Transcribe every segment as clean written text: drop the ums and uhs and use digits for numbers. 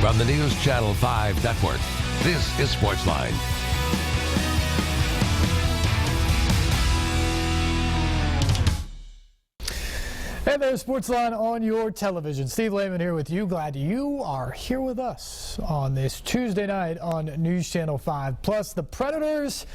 From the News Channel 5 Network, this is SportsLine. Hey there, SportsLine on your television. Steve Lehman here with you. Glad you are here with us on this Tuesday night on News Channel 5. Plus, the Predators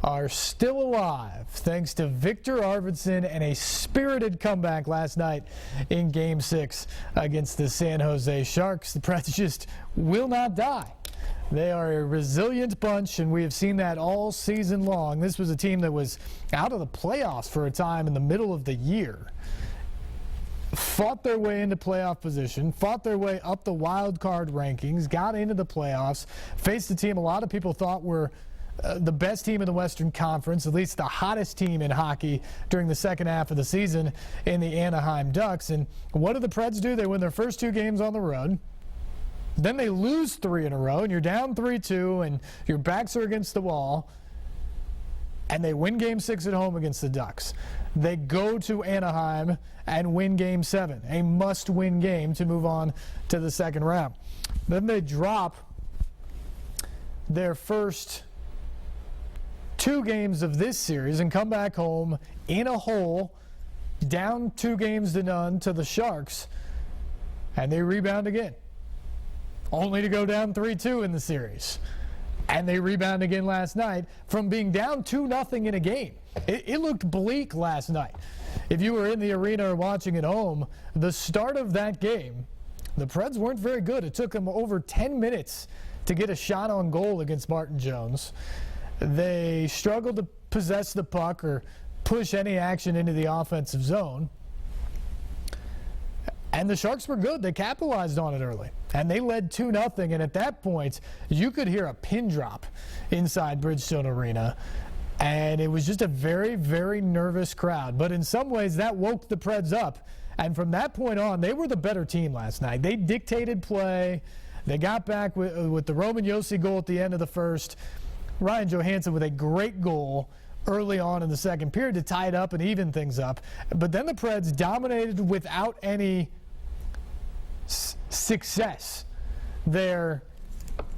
are still alive thanks to Victor Arvidsson and a spirited comeback last night in Game 6 against the San Jose Sharks. The Preds just will not die. They are a resilient bunch, and we have seen that all season long. This was a team that was out of the playoffs for a time in the middle of the year. Fought their way into playoff position, fought their way up the wild card rankings, got into the playoffs, faced a team a lot of people thought were the best team in the Western Conference, at least the hottest team in hockey during the second half of the season in the Anaheim Ducks. And what do the Preds do? They win their first 2 games on the road. Then they lose 3 in a row, and you're down 3-2, and your backs are against the wall. And they win Game 6 at home against the Ducks. They go to Anaheim and win Game 7, a must-win game to move on to the second round. Then they drop their first 2 games of this series and come back home in a hole, down 2-0 to the Sharks, and they rebound again, only to go down 3-2 in the series. And they rebound again last night from being down 2-0 in a game. It looked bleak last night. If you were in the arena or watching at home, the start of that game, the Preds weren't very good. It took them over 10 minutes to get a shot on goal against Martin Jones. They struggled to possess the puck or push any action into the offensive zone. And the Sharks were good. They capitalized on it early. And they led 2-0. And at that point, you could hear a pin drop inside Bridgestone Arena. And it was just a very, very nervous crowd. But in some ways, that woke the Preds up. And from that point on, they were the better team last night. They dictated play. They got back with the Roman Josi goal at the end of the first. Ryan Johansson with a great goal early on in the second period to tie it up and even things up. But then the Preds dominated without any success there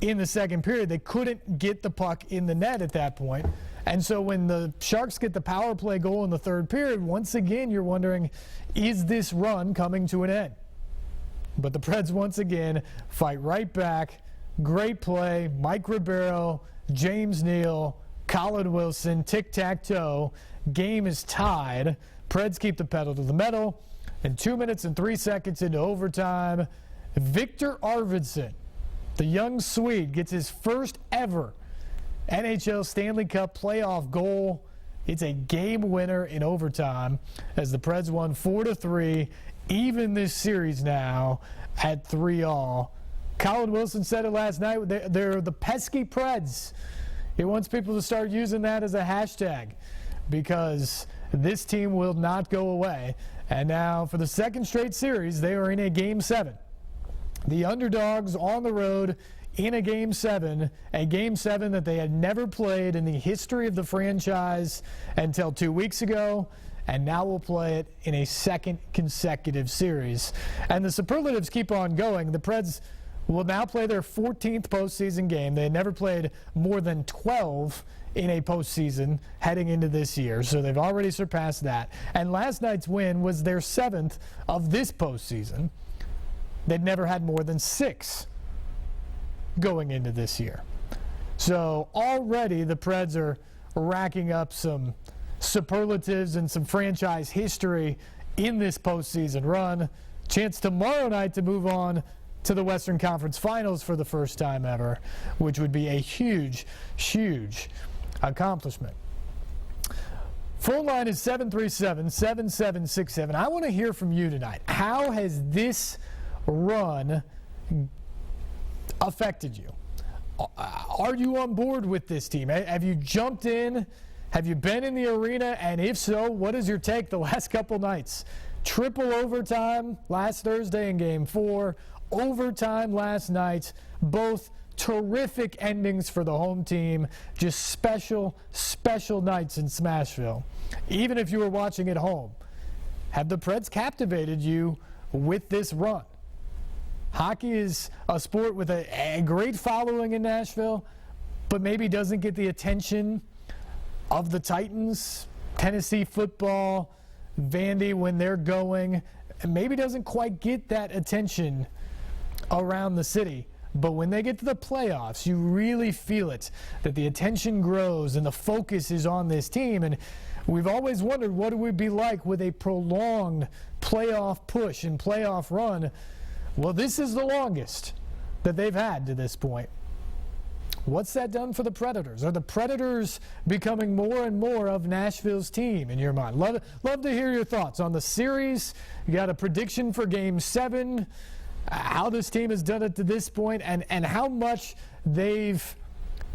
in the second period. They couldn't get the puck in the net at that point. And so when the Sharks get the power play goal in the third period, once again you're wondering, is this run coming to an end? But the Preds once again fight right back. Great play. Mike Ribeiro, James Neal, Colin Wilson, tic-tac-toe. Game is tied. Preds keep the pedal to the metal. And 2 minutes and 3 seconds into overtime, Victor Arvidsson, the young Swede, gets his first ever NHL Stanley Cup playoff goal. It's a game winner in overtime as the Preds won 4-3, even this series now at 3-all. Colin Wilson said it last night. They're the pesky Preds. He wants people to start using that as a hashtag because this team will not go away. And now for the second straight series, they are in a Game 7. The underdogs on the road in a Game 7 that they had never played in the history of the franchise until 2 weeks ago, and now we'll play it in a second consecutive series. And the superlatives keep on going. The Preds will now play their 14th postseason game. They had never played more than 12 in a postseason heading into this year, so they've already surpassed that. And last night's win was their 7th of this postseason. They'd never had more than 6 going into this year. So already the Preds are racking up some superlatives and some franchise history in this postseason run. Chance tomorrow night to move on to the Western Conference Finals for the first time ever, which would be a huge, huge accomplishment. Phone line is 737-7767. I want to hear from you tonight. How has this run affected you? Are you on board with this team? Have you jumped in? Have you been in the arena? And if so, what is your take the last couple nights? Triple overtime last Thursday in Game 4. Overtime last night. Both terrific endings for the home team. Just special, special nights in Smashville. Even if you were watching at home, have the Preds captivated you with this run? Hockey is a sport with a great following in Nashville, but maybe doesn't get the attention of the Titans, Tennessee football, Vandy when they're going, and maybe doesn't quite get that attention around the city. But when they get to the playoffs, you really feel it, that the attention grows and the focus is on this team. And we've always wondered what it would be like with a prolonged playoff push and playoff run. Well, this is the longest that they've had to this point. What's that done for the Predators? Are the Predators becoming more and more of Nashville's team in your mind? Love to hear your thoughts on the series. You got a prediction for Game 7, how this team has done it to this point, and how much they've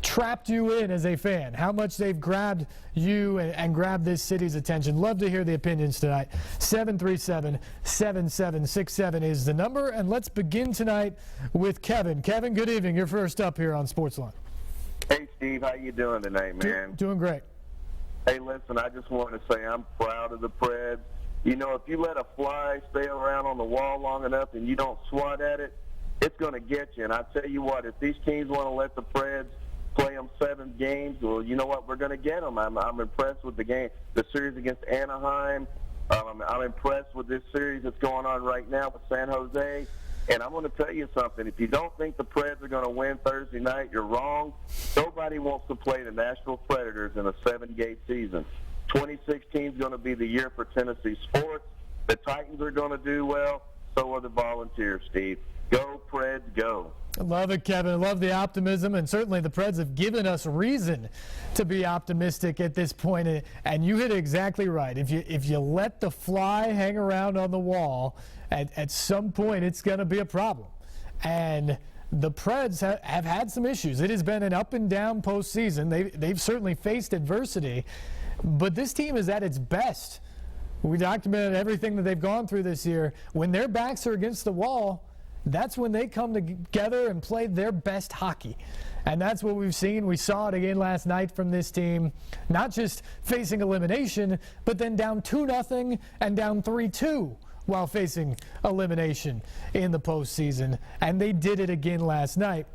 trapped you in as a fan, how much they've grabbed you and grabbed this city's attention. Love to hear the opinions tonight. 737-7767 is the number, and let's begin tonight with Kevin. Kevin, good evening. You're first up here on SportsLine. Hey, Steve. How you doing tonight, man? Doing great. Hey, listen, I just want to say I'm proud of the Preds. You know, if you let a fly stay around on the wall long enough and you don't swat at it, it's going to get you. And I tell you what, if these teams want to let the Preds play them 7 games, well, you know what? We're going to get them. I'm impressed with the series against Anaheim. I'm impressed with this series that's going on right now with San Jose. And I'm going to tell you something. If you don't think the Preds are going to win Thursday night, you're wrong. Nobody wants to play the Nashville Predators in a 7-game season. 2016 is going to be the year for Tennessee sports. The Titans are going to do well. So are the Volunteers, Steve. Go, Preds, go. I love it, Kevin. I love the optimism, and certainly the Preds have given us reason to be optimistic at this point. And you hit it exactly right. If you let the fly hang around on the wall, at some point it's going to be a problem. And the Preds have had some issues. It has been an up and down postseason. They've certainly faced adversity, but this team is at its best. We documented everything that they've gone through this year. When their backs are against the wall, that's when they come together and play their best hockey. And that's what we've seen. We saw it again last night from this team, not just facing elimination, but then down 2-0 and down 3-2 while facing elimination in the postseason. And they did it again last night.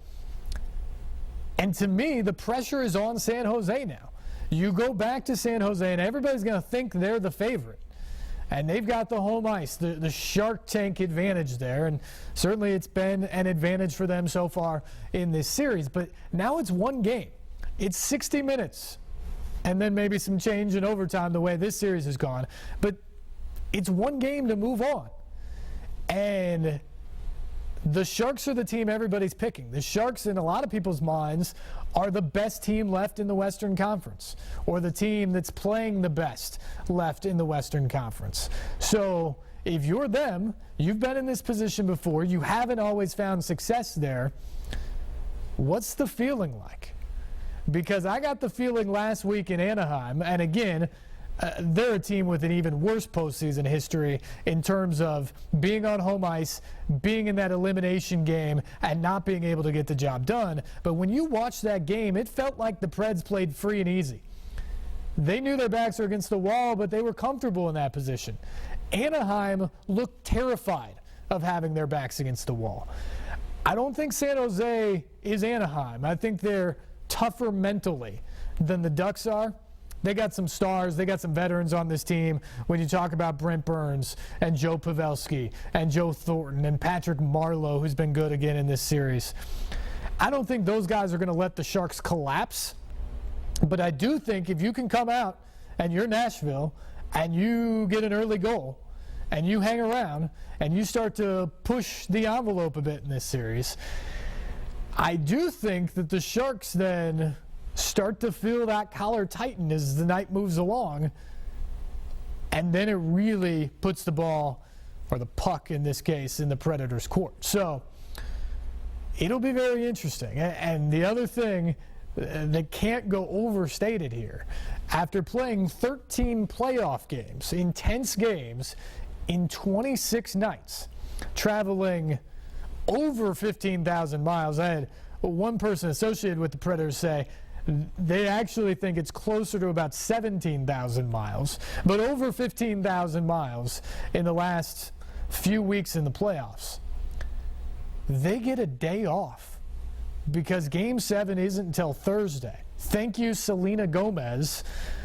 And to me, the pressure is on San Jose now. You go back to San Jose, and everybody's going to think they're the favorite. And they've got the home ice, the Shark Tank advantage there. And certainly it's been an advantage for them so far in this series. But now it's one game. It's 60 minutes. And then maybe some change in overtime the way this series has gone. But it's one game to move on. And the Sharks are the team everybody's picking. The Sharks, in a lot of people's minds, are the best team left in the Western Conference, or the team that's playing the best left in the Western Conference. So if you're them, you've been in this position before, you haven't always found success there, what's the feeling like? Because I got the feeling last week in Anaheim, and again, they're a team with an even worse postseason history in terms of being on home ice, being in that elimination game, and not being able to get the job done. But when you watched that game, it felt like the Preds played free and easy. They knew their backs were against the wall, but they were comfortable in that position. Anaheim looked terrified of having their backs against the wall. I don't think San Jose is Anaheim. I think they're tougher mentally than the Ducks are. They got some stars. They got some veterans on this team. When you talk about Brent Burns and Joe Pavelski and Joe Thornton and Patrick Marleau, who's been good again in this series, I don't think those guys are going to let the Sharks collapse. But I do think if you can come out and you're Nashville and you get an early goal and you hang around and you start to push the envelope a bit in this series, I do think that the Sharks then start to feel that collar tighten as the night moves along, and then it really puts the ball, or the puck in this case, in the Predators' court. So it'll be very interesting. And the other thing that can't go overstated here, after playing 13 playoff games, intense games, in 26 nights, traveling over 15,000 miles, I had one person associated with the Predators say they actually think it's closer to about 17,000 miles, but over 15,000 miles in the last few weeks in the playoffs. they get a day off because Game 7 isn't until Thursday. Thank you, Selena Gomez,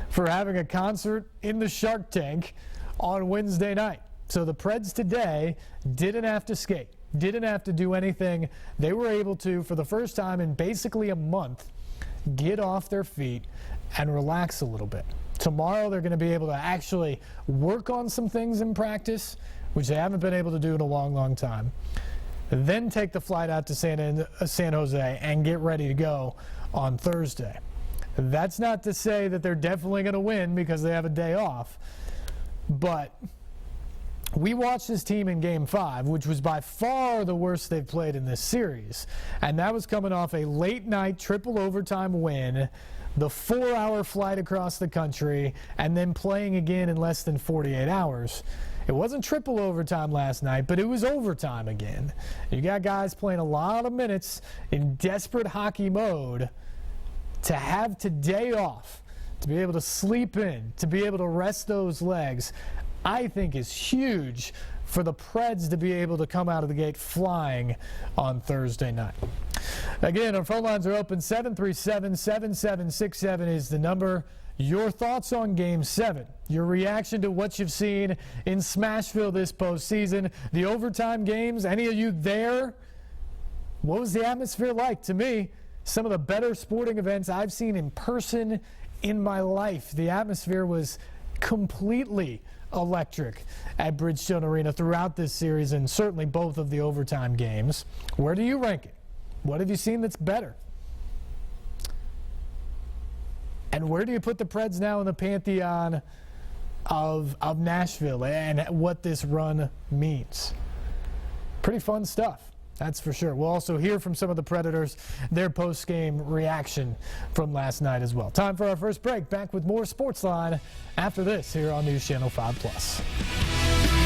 for having a concert in the Shark Tank on Wednesday night. So the Preds today didn't have to skate, didn't have to do anything. They were able to, for the first time in basically a month, get off their feet and relax a little bit. Tomorrow they're going to be able to actually work on some things in practice, which they haven't been able to do in a long, long time. Then take the flight out to San Jose and get ready to go on Thursday. That's not to say that they're definitely going to win because they have a day off. But we watched this team in Game 5, which was by far the worst they've played in this series. And that was coming off a late-night triple overtime win, the 4-hour flight across the country, and then playing again in less than 48 hours. It wasn't triple overtime last night, but it was overtime again. You got guys playing a lot of minutes in desperate hockey mode. To have today off, to be able to sleep in, to be able to rest those legs, I think is huge for the Preds to be able to come out of the gate flying on Thursday night. Again, our phone lines are open. 737-7767 is the number. Your thoughts on Game 7, your reaction to what you've seen in Smashville this postseason, the overtime games, any of you there? What was the atmosphere like? To me, some of the better sporting events I've seen in person in my life. The atmosphere was completely electric at Bridgestone Arena throughout this series, and certainly both of the overtime games. Where do you rank it? What have you seen that's better? And where do you put the Preds now in the pantheon of Nashville and what this run means? Pretty fun stuff, that's for sure. We'll also hear from some of the Predators, their post-game reaction from last night as well. Time for our first break. Back with more SportsLine after this here on News Channel 5+.